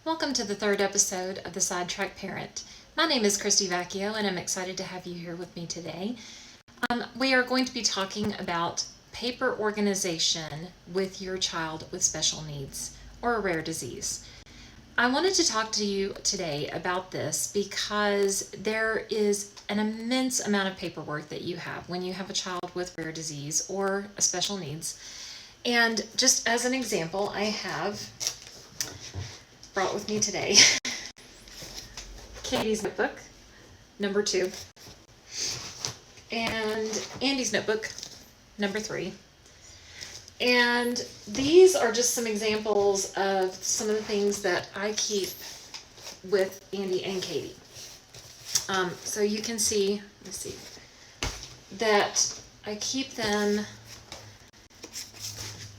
Welcome to the third episode of The Sidetrack Parent. My name is Christy Vacchio, and I'm excited to have you here with me today. We are going to be talking about paper organization with your child with special needs or a rare disease. I wanted to talk to you today about this because there is an immense amount of paperwork that you have when you have a child with rare disease or a special needs. And just as an example, I have brought with me today Katie's notebook, number 2, and Andy's notebook, number 3. And these are just some examples of some of the things that I keep with Andy and Katie. So you can see, let's see, that I keep them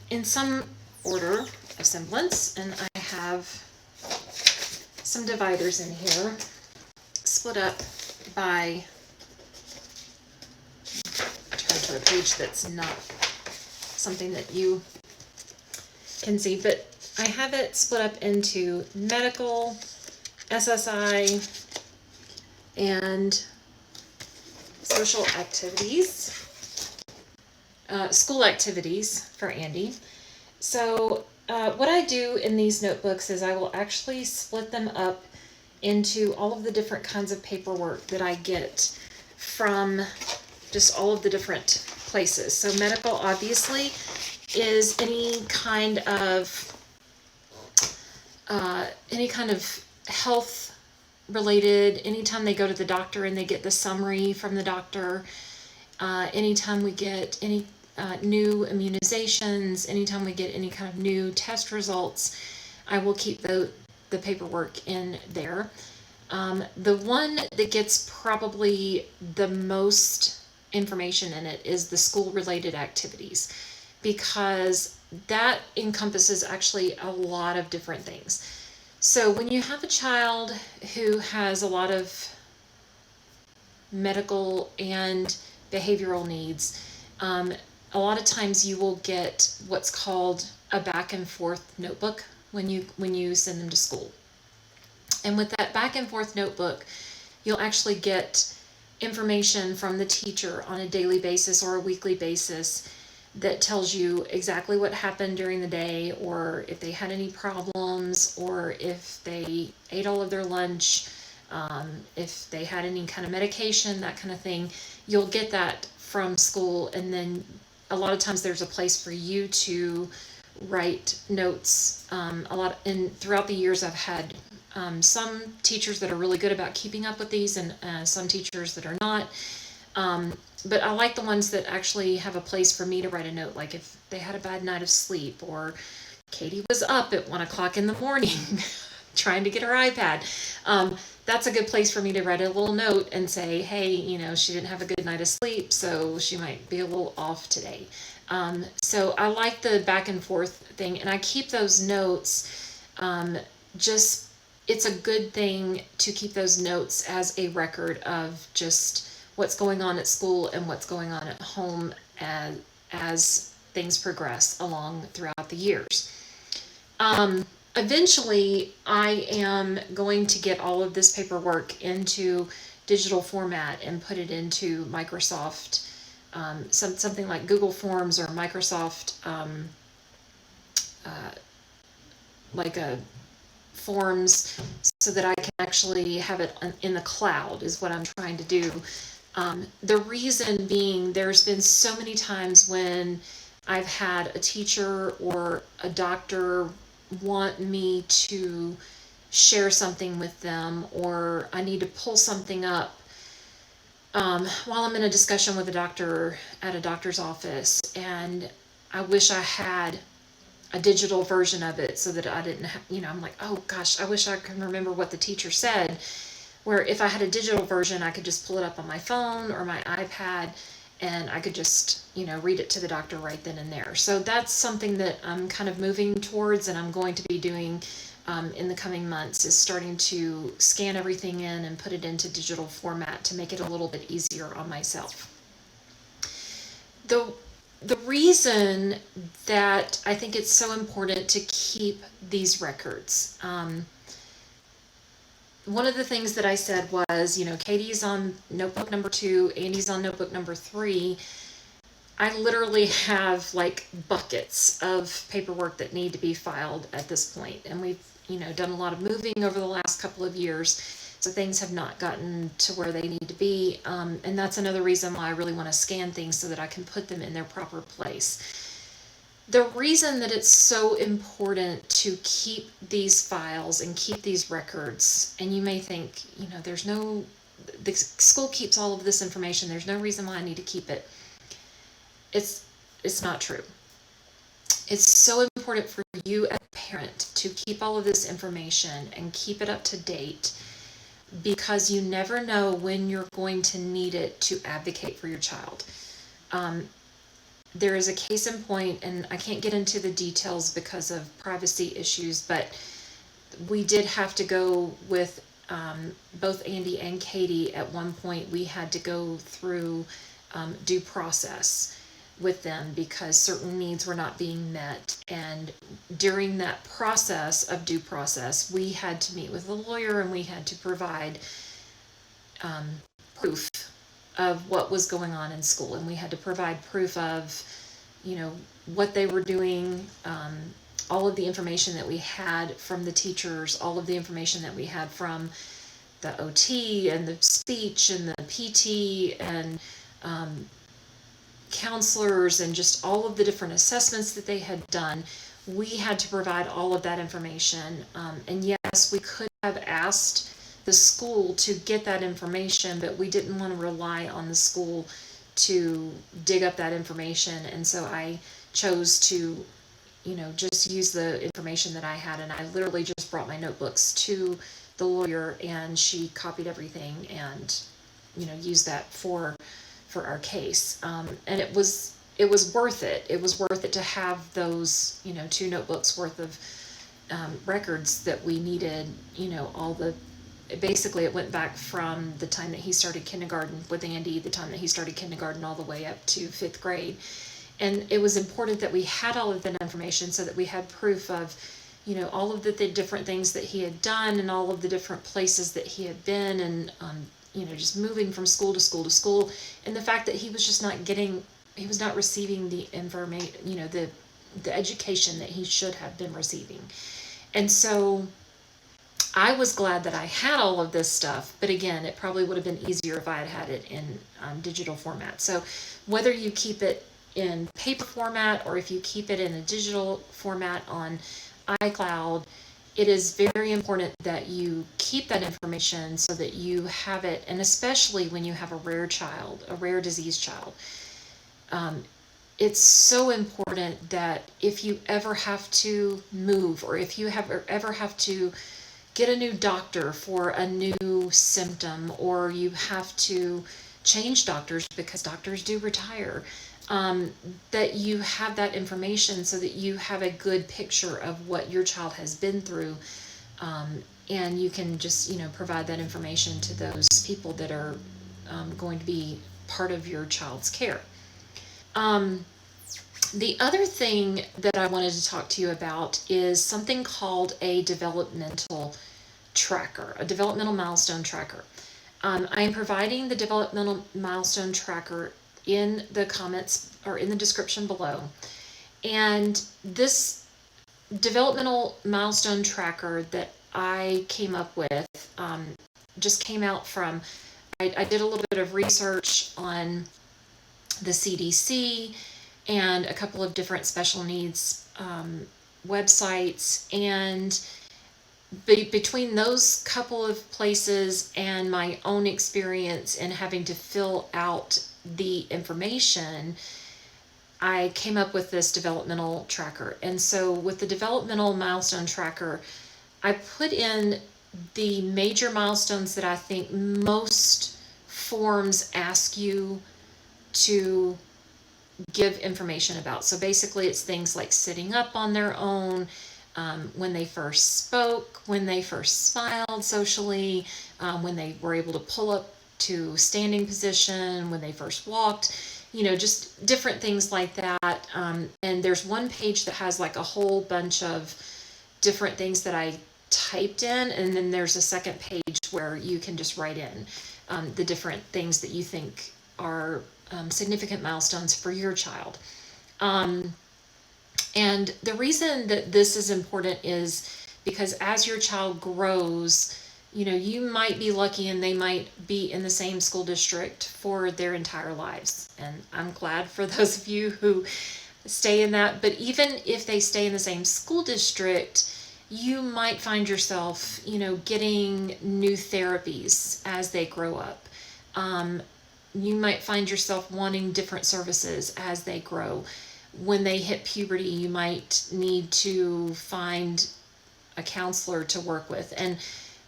in some order of semblance, and I have some dividers in here split up by, turn to a page that's not something that you can see, but I have it split up into medical, SSI, and social activities, school activities for Andy. So what I do in these notebooks is I will actually split them up into all of the different kinds of paperwork that I get from just all of the different places. So medical obviously is any kind of health related. Anytime they go to the doctor and they get the summary from the doctor, anytime we get any new immunizations, anytime we get any kind of new test results, I will keep the paperwork in there. The one that gets probably the most information in it is the school related activities, because that encompasses actually a lot of different things. So when you have a child who has a lot of medical and behavioral needs, a lot of times you will get what's called a back and forth notebook when you send them to school. And with that back and forth notebook, you'll actually get information from the teacher on a daily basis or a weekly basis that tells you exactly what happened during the day, or if they had any problems, or if they ate all of their lunch, if they had any kind of medication, that kind of thing. You'll get that from school, and then a lot of times there's a place for you to write notes. And throughout the years I've had some teachers that are really good about keeping up with these, and some teachers that are not. But I like the ones that actually have a place for me to write a note, like if they had a bad night of sleep, or Katie was up at 1 o'clock in the morning trying to get her iPad. That's a good place for me to write a little note and say, hey, she didn't have a good night of sleep, so she might be a little off today. So I like the back and forth thing, and I keep those notes. It's a good thing to keep those notes as a record of just what's going on at school and what's going on at home as things progress along throughout the years. Eventually, I am going to get all of this paperwork into digital format and put it into Microsoft, something like Google Forms or Microsoft, like a Forms, so that I can actually have it in the cloud is what I'm trying to do. The reason being, there's been so many times when I've had a teacher or a doctor want me to share something with them, or I need to pull something up while I'm in a discussion with a doctor at a doctor's office, and I wish I had a digital version of it so that I didn't have, I'm like, oh gosh, I wish I could remember what the teacher said, where if I had a digital version, I could just pull it up on my phone or my iPad, and I could just, read it to the doctor right then and there. So that's something that I'm kind of moving towards, and I'm going to be doing in the coming months, is starting to scan everything in and put it into digital format to make it a little bit easier on myself. The reason that I think it's so important to keep these records, one of the things that I said was, Katie's on notebook number 2, Andy's on notebook number 3. I literally have like buckets of paperwork that need to be filed at this point, and we've done a lot of moving over the last couple of years, so things have not gotten to where they need to be, and that's another reason why I really want to scan things so that I can put them in their proper place. The reason that it's so important to keep these files and keep these records, and you may think, the school keeps all of this information, there's no reason why I need to keep it. It's not true. It's so important for you as a parent to keep all of this information and keep it up to date, because you never know when you're going to need it to advocate for your child. There is a case in point, and I can't get into the details because of privacy issues, but we did have to go with both Andy and Katie. At one point, we had to go through due process with them because certain needs were not being met. And during that process of due process, we had to meet with a lawyer, and we had to provide proof of what was going on in school, and we had to provide proof of what they were doing, all of the information that we had from the teachers, all of the information that we had from the OT and the speech and the PT and counselors, and just all of the different assessments that they had done. We had to provide all of that information, and yes, we could have asked the school to get that information, but we didn't want to rely on the school to dig up that information, and so I chose to just use the information that I had, and I literally just brought my notebooks to the lawyer, and she copied everything and used that for our case, and it was worth it. It was worth it to have those 2 notebooks worth of records that we needed. Basically it went back from the time that he started kindergarten with Andy, the time that he started kindergarten, all the way up to 5th grade. And it was important that we had all of that information so that we had proof of all of the different things that he had done, and all of the different places that he had been, and just moving from school to school to school, and the fact that he was just he was not receiving the information, the education that he should have been receiving. And so I was glad that I had all of this stuff, but again, it probably would have been easier if I had had it in digital format. So whether you keep it in paper format or if you keep it in a digital format on iCloud, it is very important that you keep that information so that you have it, and especially when you have a rare disease child. It's so important that if you ever have to move, or if you ever have to get a new doctor for a new symptom, or you have to change doctors because doctors do retire, that you have that information so that you have a good picture of what your child has been through, and you can just provide that information to those people that are going to be part of your child's care. The other thing that I wanted to talk to you about is something called a developmental tracker, a developmental milestone tracker. I am providing the developmental milestone tracker in the comments or in the description below. And this developmental milestone tracker that I came up with just came out from, I did a little bit of research on the CDC and a couple of different special needs websites, and between those couple of places and my own experience in having to fill out the information, I came up with this developmental tracker. And so with the developmental milestone tracker, I put in the major milestones that I think most forms ask you to give information about. So basically it's things like sitting up on their own, when they first spoke, when they first smiled socially, when they were able to pull up to standing position, when they first walked, just different things like that. And there's one page that has like a whole bunch of different things that I typed in, and then there's a second page where you can just write in the different things that you think are significant milestones for your child. And the reason that this is important is because as your child grows, you might be lucky and they might be in the same school district for their entire lives. And I'm glad for those of you who stay in that. But even if they stay in the same school district, you might find yourself, getting new therapies as they grow up. You might find yourself wanting different services as they grow. When they hit puberty, you might need to find a counselor to work with. And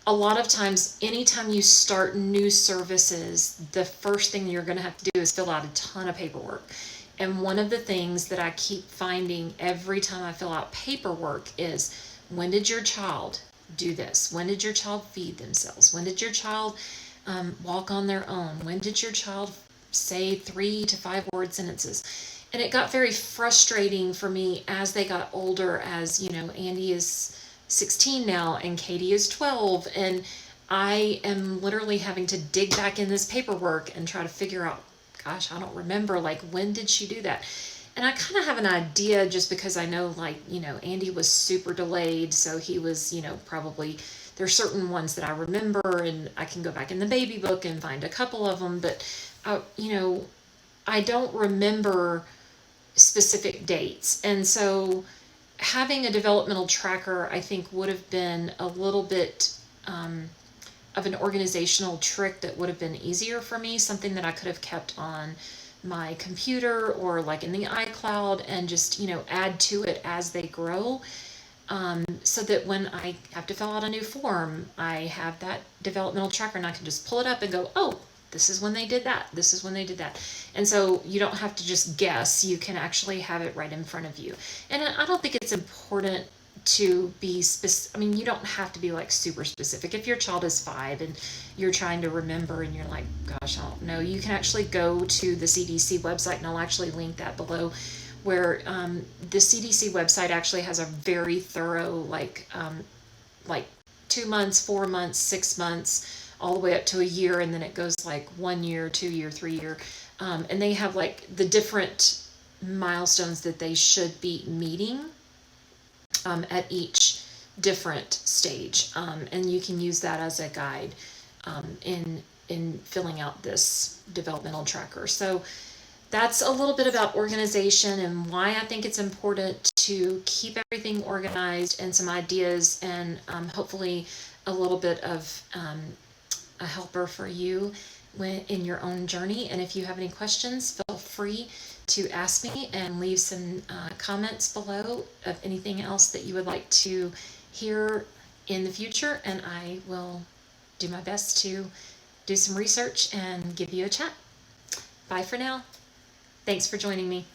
a lot of times, anytime you start new services, the first thing you're going to have to do is fill out a ton of paperwork. And one of the things that I keep finding every time I fill out paperwork is, when did your child do this? When did your child feed themselves? When did your child walk on their own? When did your child say 3 to 5 word sentences? And it got very frustrating for me as they got older, as, Andy is 16 now and Katie is 12. And I am literally having to dig back in this paperwork and try to figure out, gosh, I don't remember, when did she do that? And I kind of have an idea just because I know, Andy was super delayed. So he was, probably, there's certain ones that I remember, and I can go back in the baby book and find a couple of them. But, I don't remember specific dates. And so having a developmental tracker, I think, would have been a little bit of an organizational trick that would have been easier for me, something that I could have kept on my computer or in the iCloud and just, add to it as they grow. So that when I have to fill out a new form, I have that developmental tracker and I can just pull it up and go, oh, this is when they did that. This is when they did that. And so you don't have to just guess. You can actually have it right in front of you. And I don't think it's important to be specific. I mean, you don't have to be super specific. If your child is 5 and you're trying to remember and you're like, gosh, I don't know, you can actually go to the CDC website, and I'll actually link that below, where the CDC website actually has a very thorough, 2 months, 4 months, 6 months, all the way up to a year, and then it goes 1 year, 2 year, 3 year, and they have the different milestones that they should be meeting at each different stage, and you can use that as a guide in filling out this developmental tracker. So that's a little bit about organization and why I think it's important to keep everything organized, and some ideas, and hopefully a little bit of a helper for you in your own journey. And if you have any questions, feel free to ask me and leave some comments below of anything else that you would like to hear in the future, and I will do my best to do some research and give you a chat. Bye for now. Thanks for joining me.